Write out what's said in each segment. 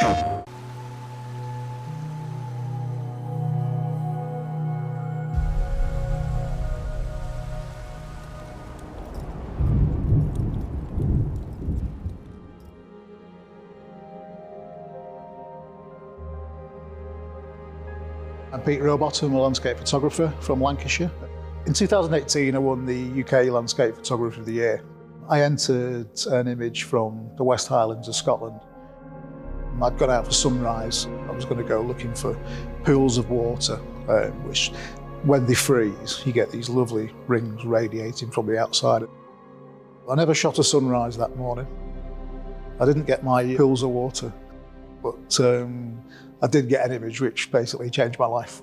I'm Pete Rowbottom, a landscape photographer from Lancashire. In 2018, I won the UK Landscape Photographer of the Year. I entered an image from the West Highlands of Scotland. I'd gone out for sunrise. I was going to go looking for pools of water, which, when they freeze, you get these lovely rings radiating from the outside. I never shot a sunrise that morning. I didn't get my pools of water, but I did get an image which basically changed my life.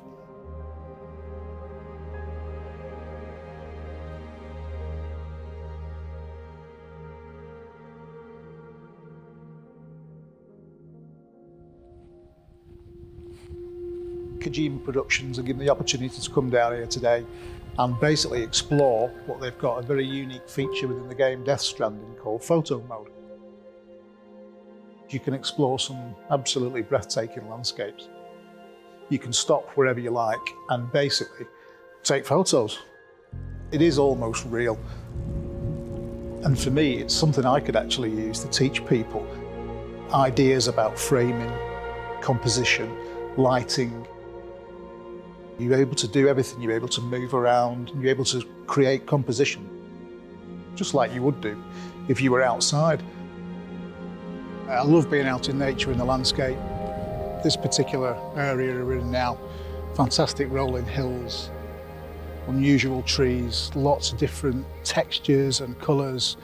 KOJIMA Productions are given the opportunity to come down here today and basically explore what they've got, a very unique feature within the game Death Stranding called photo mode. You can explore some absolutely breathtaking landscapes. You can stop wherever you like and basically take photos. It is almost real. And for me, it's something I could actually use to teach people ideas about framing, composition, lighting. You're able to do everything. You're able to move around. You're able to create composition, just like you would do if you were outside. I love being out in nature in the landscape. This particular area we're in now, fantastic rolling hills, unusual trees, lots of different textures and colours.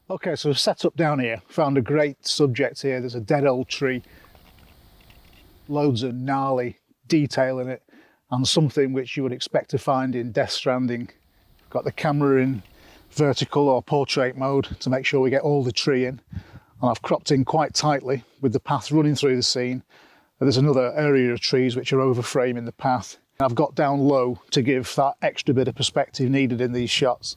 Okay, so we've set up down here, found a great subject here. There's a dead old tree, loads of gnarly detail in it, and something which you would expect to find in Death Stranding. Got the camera in vertical or portrait mode to make sure we get all the tree in, and I've cropped in quite tightly with the path running through the scene. There's another area of trees which are overframing the path. I've got down low to give that extra bit of perspective needed in these shots.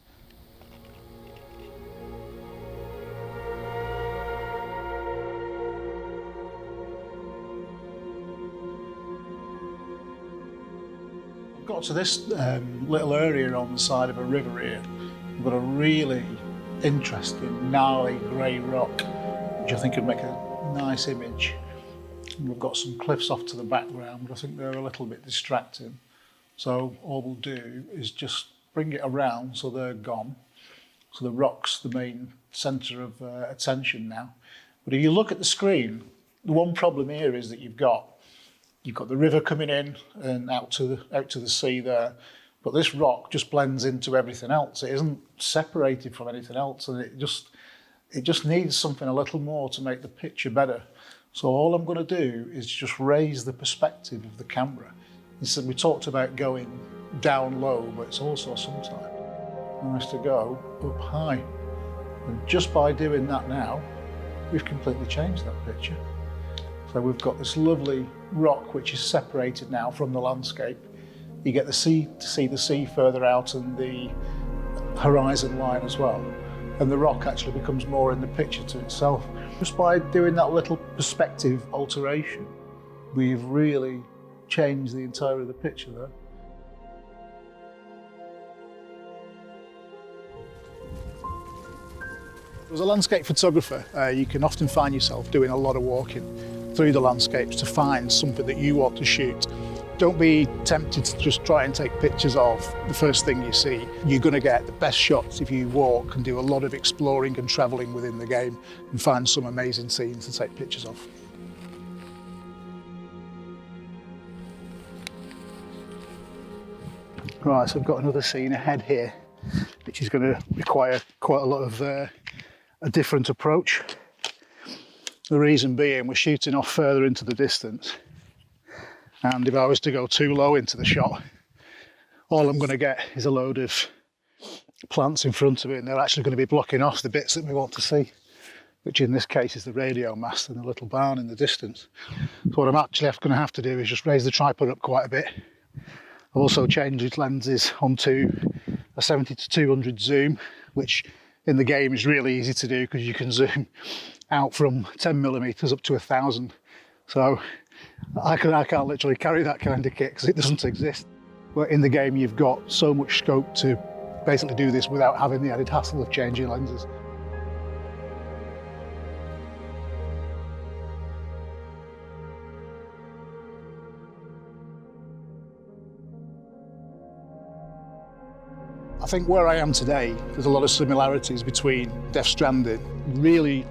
I've got to this little area on the side of a river here. We've got a really interesting, gnarly grey rock, which I think would make a nice image. And we've got some cliffs off to the background, but I think they're a little bit distracting. So all we'll do is just bring it around so they're gone. So the rock's the main centre of attention now. But if you look at the screen, the one problem here is that you've got the river coming in and out to the sea there. But this rock just blends into everything else. It isn't separated from anything else, and it just needs something a little more to make the picture better. So all I'm going to do is just raise the perspective of the camera. Instead, we talked about going down low, but it's also sometimes nice to go up high. And just by doing that now, we've completely changed that picture. So we've got this lovely rock which is separated now from the landscape. You get the sea to see the sea further out and the horizon line as well. And the rock actually becomes more in the picture to itself. Just by doing that little perspective alteration, we've really changed the entirety of the picture there. As a landscape photographer, you can often find yourself doing a lot of walking through the landscapes to find something that you want to shoot. Don't be tempted to just try and take pictures of the first thing you see. You're going to get the best shots if you walk and do a lot of exploring and travelling within the game and find some amazing scenes to take pictures of. Right, so I've got another scene ahead here, which is going to require quite a lot of a different approach. The reason being, we're shooting off further into the distance. And if I was to go too low into the shot, all I'm going to get is a load of plants in front of it, and they're actually going to be blocking off the bits that we want to see, which in this case is the radio mast and the little barn in the distance. So what I'm actually going to have to do is just raise the tripod up quite a bit. I've also changed its lenses onto a 70 to 200 zoom, which in the game is really easy to do because you can zoom out from 10mm up to 1000. So I can't literally carry that kind of kit because it doesn't exist. But in the game you've got so much scope to basically do this without having the added hassle of changing lenses. I think where I am today, there's a lot of similarities between Death Stranding. Really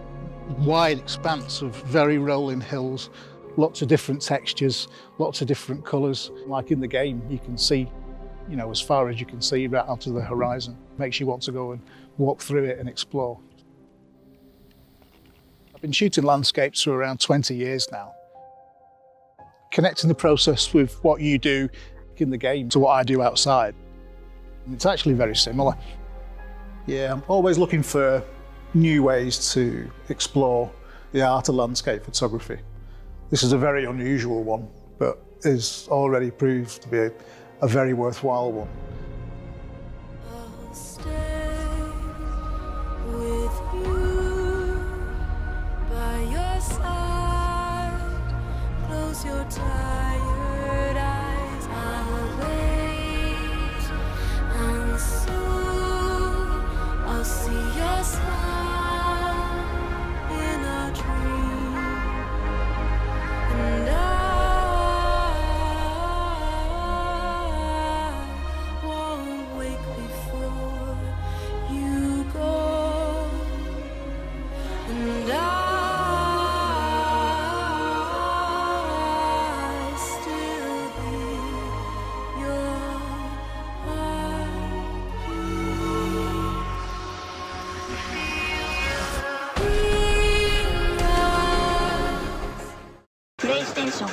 wide expanse of very rolling hills, lots of different textures, lots of different colours. Like in the game, you can see, you know, as far as you can see right out to the horizon. Makes you want to go and walk through it and explore. I've been shooting landscapes for around 20 years now. Connecting the process with what you do in the game to what I do outside. It's actually very similar. Yeah, I'm always looking for new ways to explore the art of landscape photography. This is a very unusual one, but is already proved to be a very worthwhile one. I'll stay with you by your side. Close your tired eyes. I'll wait, and soon I'll see your smile in a dream, and I won't wake before you go, and I still hear your heartbeat. プレイステーション